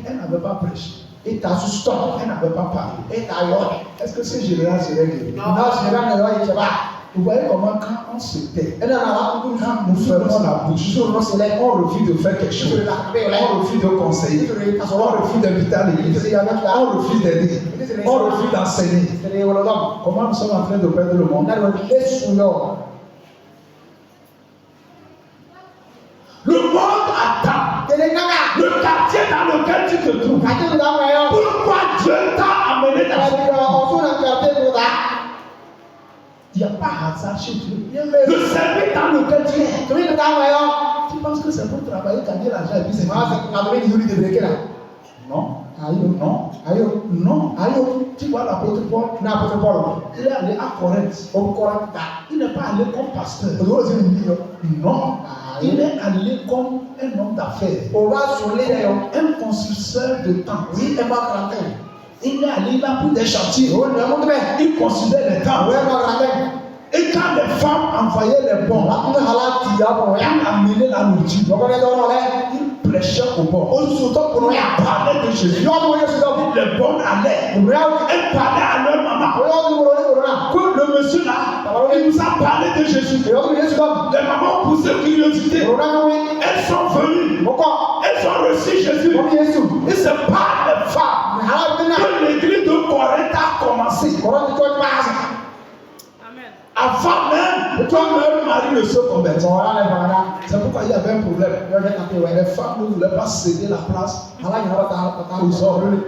elle n'avait pas prêché. Et t'as su stop. Elle n'avait pas parlé. Et t'as yoré. Est-ce que ce général serait guéri? Non, général ne doit y pas. Vous voyez comment quand on se tait, Et là, quand nous fermons la bouche, on refuse de faire quelque chose, on refuse de conseiller, on refuse d'inviter à l'église, on refuse d'aider, on refuse d'enseigner. Comment nous sommes en train de perdre le monde? Le monde attend. Le quartier dans lequel tu te trouves. Pourquoi Dieu t'a amené dans ce quartier? Il n'y a pas hasard chez Dieu. Le service dans lequel tu es. Tu penses que c'est pour travailler, gagner l'argent et puis c'est non. Non. Tu vois l'apôtre Paul? Il est allé à Corinthe. Il n'est pas allé comme pasteur. Non. Il est allé comme un homme d'affaires. Un constructeur de temps. Il est allé là pour des chantiers. Il considère les temps. Et quand les femmes envoyaient les bons, il amenait la nourriture. Il prêchait au bord. Il parlait de Jésus. Les bons allaient. Elle parlait à leur maman. Que le monsieur là, il nous a parlé de Jésus. Les mamans ont poussé curiosité. Elles sont venues. Elles ont reçu Jésus. Et c'est par les femmes que l'église de Corinthe a commencé. Avant même que leur mari ne se convertisse. C'est pourquoi il y avait un problème. Les femmes ne voulaient pas céder la place aux hommes.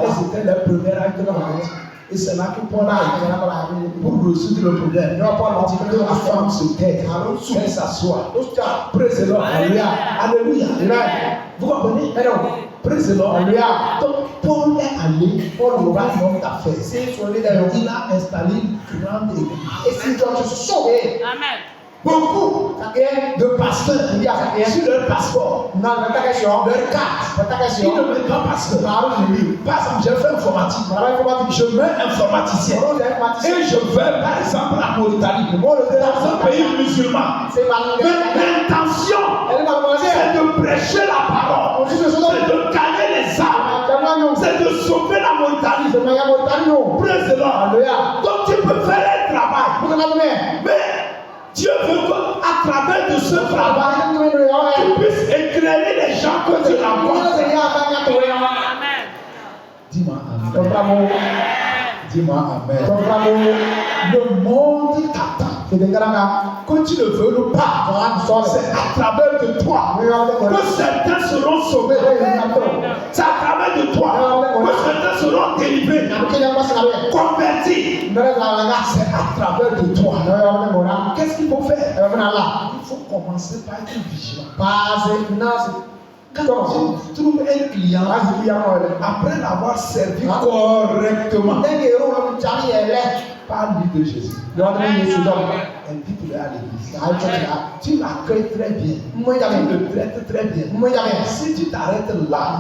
Elles étaient les premières à être mariées. Et c'est là que Paul arrive pour résoudre le problème. Paul dit que la femme se tait, qu'elle s'assoit. Praise the Lord. Alléluia. Vous comprenez? Praise the Lord. Donc Paul est allé pour le royaume d'affaires. Il a installé une grande église. Amen. Beaucoup de pasteurs sur leur passeport, leur carte, ils ne mettent pas pasteur. Par exemple, j'ai fait informatique, je mets informaticien et je vais par exemple à Mauritanie, dans un pays musulman. Mais l'intention, c'est de prêcher la parole, c'est de gagner les âmes, c'est de sauver la Mauritanie. Praise the Lord. Donc tu peux faire un travail, mais Dieu veut qu'à travers de ce travail, tu puisses éclairer les gens que tu rencontres. Amen. Dis-moi Amen. Dis-moi Amen. Le monde t'attend. Que tu le veux ou pas, c'est à travers de toi que certains seront sauvés. C'est à travers de toi que certains seront délivrés, convertis. C'est à travers de toi. Qu'est-ce qu'il faut faire? Il faut commencer par être vigilant. Quand tu trouves un client, après l'avoir servi correctement, parle-lui de Jésus. Invite-le à l'église. Tu l'accueilles très bien. Tu le traites très bien. Si tu t'arrêtes là,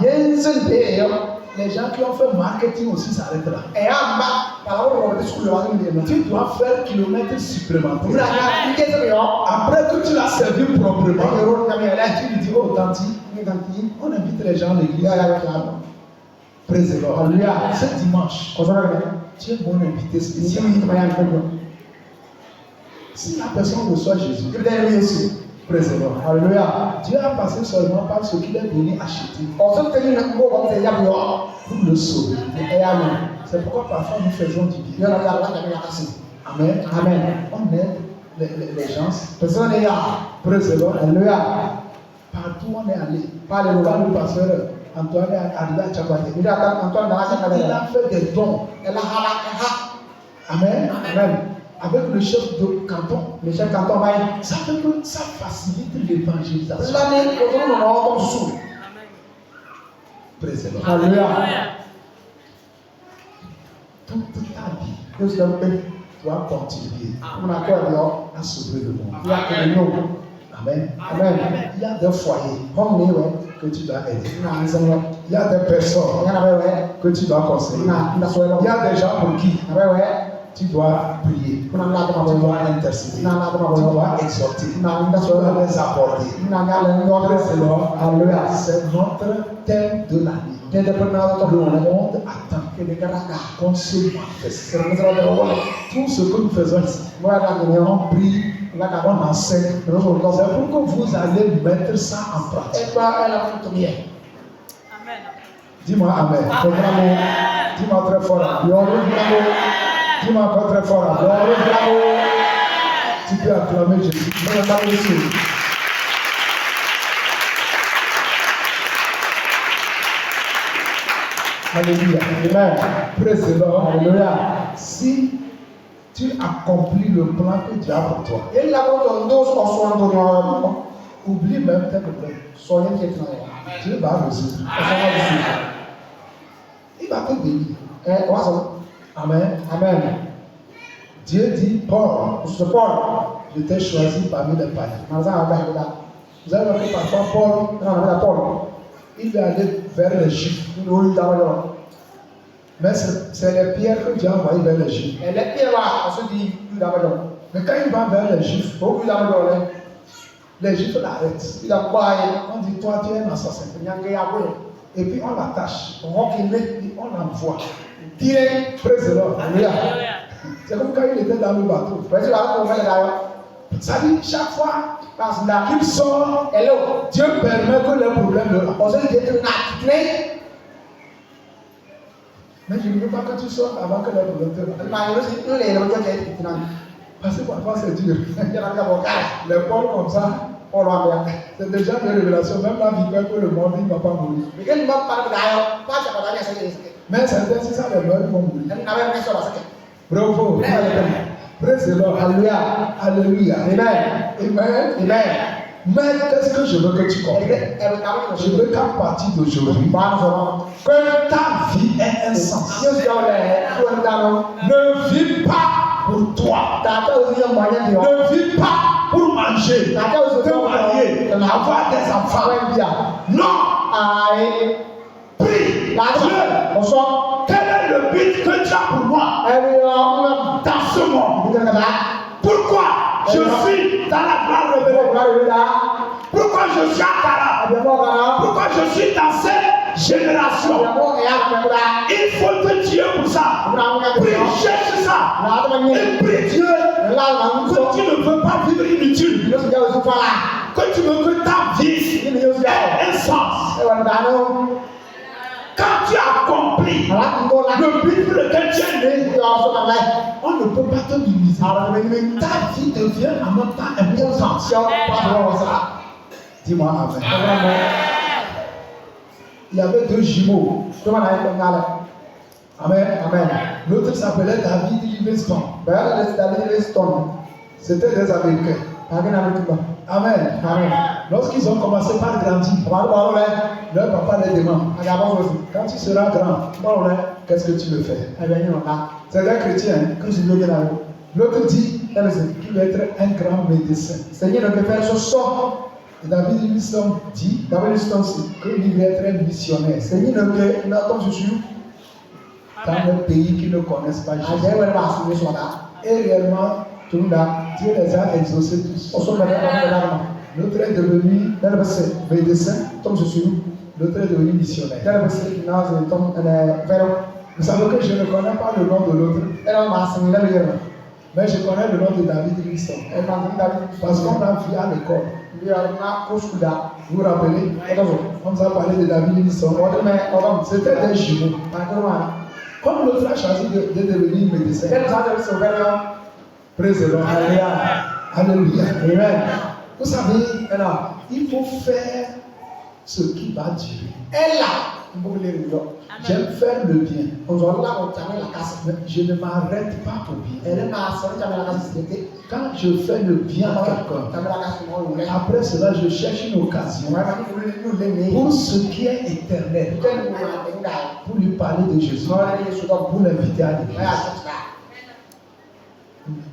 les gens qui ont fait marketing aussi s'arrêtent là. Tu dois faire kilomètres supplémentaires. Après que tu l'as servi proprement, tu lui dis, oh tanti, on invite les gens à l'église. Praise the Lord. Ce dimanche, tu es mon invité spécial. Si la personne reçoit Jésus, praise the Lord. Dieu a passé seulement par ce qu'il est venu acheter pour le sauver. C'est pourquoi parfois nous faisons du bien. Amen. On aide les gens. Praise the Lord. Partout où on est allé. Quand le pasteur Antoine est arrivé à Tchakwate, il a fait des dons. Amen. Avec le chef de canton. Ça fait que ça facilite l'évangélisation. Praise the Lord. Toute ta vie, tu dois continuer à sauver le monde. Amen. Il y a des foyers que tu dois aider. Il y a des personnes que tu dois conseiller. Il y a des gens pour qui tu dois prier. Tu dois intercéder. Tu dois exhorter. Tu dois les apporter. C'est notre thème de l'année. Le monde attend qu'on se manifeste. Tout ce que nous faisons ici, on prie, on enseigne. C'est pour que vous allez mettre ça en pratique. Amen. Dis-moi Amen. Dis-moi très fort. Dis-moi encore très fort. Tu peux acclamer Jésus. Alléluia. Amen. Praise the Lord. Alléluia. Si tu accomplis le plan que Dieu a pour toi, oublie même tes problèmes. Dieu va résoudre. Il va te bénir. Amen. Amen. Dieu dit, Paul, je t'ai choisi parmi les païens. Vous avez vu parfois Paul, il est allé vers les Juifs. Mais c'est les pierres que Dieu a envoyées vers les Juifs. Mais quand il va vers les Juifs, les Juifs l'arrêtent. On dit, toi tu es un assassin. Et puis on l'attache. On l'envoie. Praise the Lord. C'est comme quand il était dans le bateau. Ça dit, chaque fois qu'il sort, Dieu permet que les problèmes de la. Mais je ne veux pas que tu sortes avant que les problèmes te la. Parce que parfois c'est dur. Les Paul comme ça, c'est déjà des révélations. Même la vipère que le monde ne va pas mourir. Mais certains, si ça les meurt, ils vont mourir. Bravo. Praise the Lord. Alléluia. Alléluia. Amen. Amen. Mais qu'est-ce que je veux que tu comprennes? Je veux qu'à partir d'aujourd'hui, que ta vie ait un sens. Ne vis pas pour toi. Ne vis pas pour manger, te marier, avoir des enfants. Non. Prie. Dieu, quel est le but que tu as pour moi dans ce monde? Pourquoi je suis dans la grande révélation? Pourquoi je suis à Kara? Pourquoi je suis dans cette génération? Il faut te Dieu pour ça. Prie, cherche ça. Et prie Dieu que tu ne veux pas vivre inutile. Que tu veux que ta vie ait un sens. Quand tu as accompli le but pour lequel tu es né, on ne peut pas te minimiser. Ta vie devient en même temps importante. Dis-moi Amen. Il y avait deux jumeaux. Amen. L'autre s'appelait David Livingstone. C'était des Américains. Amen. Lorsqu'ils ont commencé par grandir, leur papa les demande, quand tu seras grand, qu'est-ce que tu veux faire? C'est un chrétien. L'autre dit qu'il va être un grand médecin. Et David Livingstone dit qu'il va être un missionnaire dans un pays qui ne connaissent pas Jésus. Et réellement, Dieu les a exaucés tous. L'autre est devenu médecin, l'autre est devenu missionnaire. Vous savez que je ne connais pas le nom de l'autre, mais je connais le nom de David Livingstone. Parce qu'on a vu à l'école. Vous vous rappelez? On nous a parlé de David Livingstone. C'était des jumeaux. Comme l'autre a choisi de devenir médecin. Praise the Lord. Alléluia. Amen. Vous savez, il faut faire ce qui va durer. J'aime faire le bien. Je ne m'arrête pas au bien. Quand je fais le bien à quelqu'un, après cela, je cherche une occasion pour ce qui est éternel, pour lui parler de Jésus, pour l'inviter à l'église.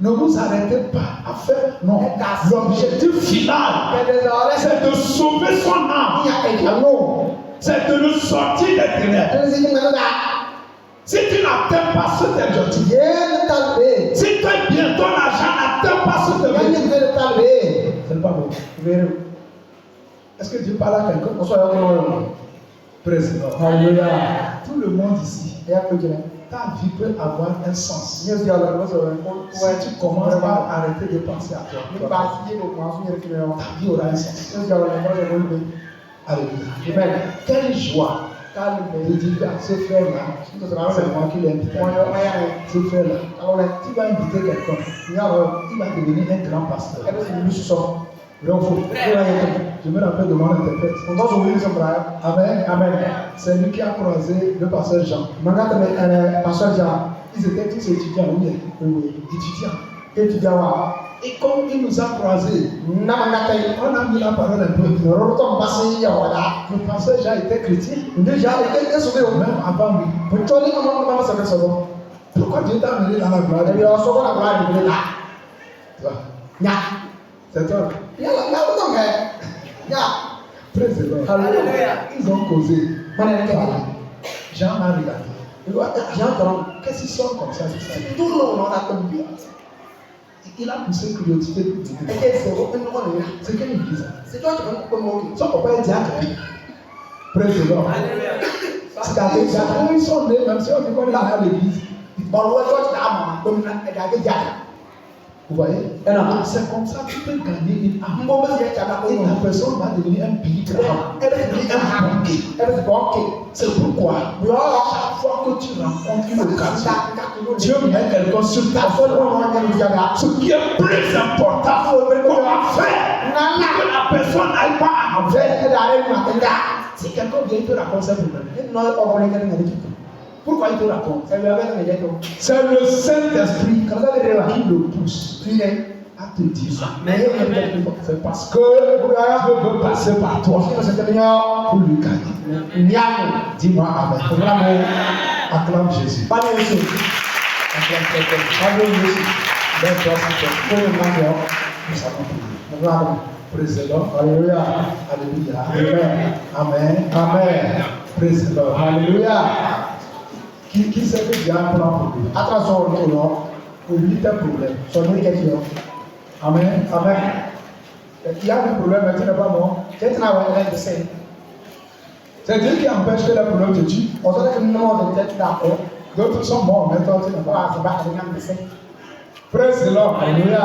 Ne vous arrêtez pas à faire. Non. L'objectif final, c'est de sauver son âme. C'est de le sortir des ténèbres. Si tu n'atteins pas cet objectif, si tu es bien, ton argent n'atteint pas cet objectif, c'est pas bon. Est-ce que Dieu parle à quelqu'un? Président. Alléluia. Tout le monde ici, Et après, tu ta vie peut avoir un sens. as dit, Si tu commences par arrêter de penser à toi, ta vie aura un sens. Alléluia. Amen. Quelle joie de dire à ce frère-là, c'est moi qui l'ai invité. Ce frère-là, tu vas inviter quelqu'un, il va devenir un grand pasteur. Donc, je me rappelle de mon interprète. Amen. Amen. C'est lui qui a croisé le pasteur Jean. Ils étaient tous étudiants, oui, étudiants. Et comme il nous a croisés, on a mis la parole un peu. Le pasteur Jean était chrétien. Même avant lui. Pourquoi Dieu t'a amené dans la gloire? C'est toi. Président. Ils ont causé. Jean a regardé. Qu'est-ce qu'ils sont comme ça? Il a poussé curiosité pour dire. C'est quelle église? Son papa est diacre. Président. Ils sont nés, même si on dit qu'on est à l'église. Vous voyez? C'est comme ça que tu peux gagner une âme. Et la personne va devenir un billet. Elle va devenir un banquier. C'est pourquoi, chaque fois que tu rencontres une occasion, Dieu met quelqu'un sur ta vie. Ce qui est plus important, comment faire que la personne n'aille pas en enfer. Si quelqu'un vient te raconter un problème, pourquoi il te raconte? C'est le Saint-Esprit qui le pousse à te dire ça. C'est parce que Dieu veut passer par toi pour lui gagner. Dis-moi Amen. Acclame Jésus. Acclame Jésus. Nous allons prier. Président. Alléluia. Alléluia. Amen. Amen. Président. Alléluia. Qui sait que Dieu a un plan pour lui? Attention, pour lui, c'est un problème. Son nom est Dieu. Amen. Amen. Il y a un problème, mais tu n'es pas mort. C'est Dieu qui empêche que le problème te tue. D'autres sont morts, mais toi tu n'es pas. Praise the Lord. Alléluia.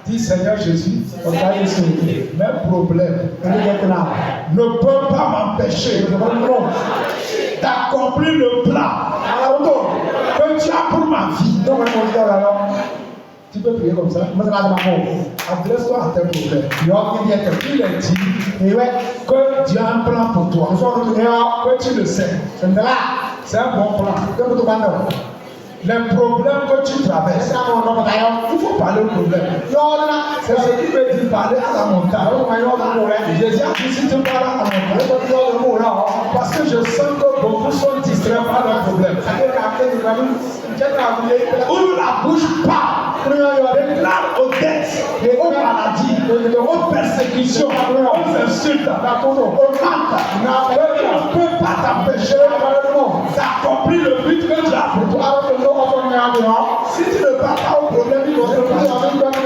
Dis Seigneur Jésus, mes problèmes ne peuvent pas m'empêcher d'accomplir le plan que tu as pour ma vie. Tu peux prier comme ça. Adresse-toi à tes problèmes. Il est dit que Dieu a un plan pour toi. Que tu le sais. C'est un bon plan. Les problèmes que tu traverses, il faut parler au problème. C'est ce qui veut dire parler à la montagne. Jésus a dit si tu parles à la montagne, parce que je sens que beaucoup sont distraits par leurs problèmes. Ouvre la bouche, parle, déclare aux dettes, aux maladies, aux persécutions, aux insultes, aux manques. Tu ne peux pas t'empêcher d'accomplir le but que tu as pour toi. Si tu ne parles pas au problème, il va se passer.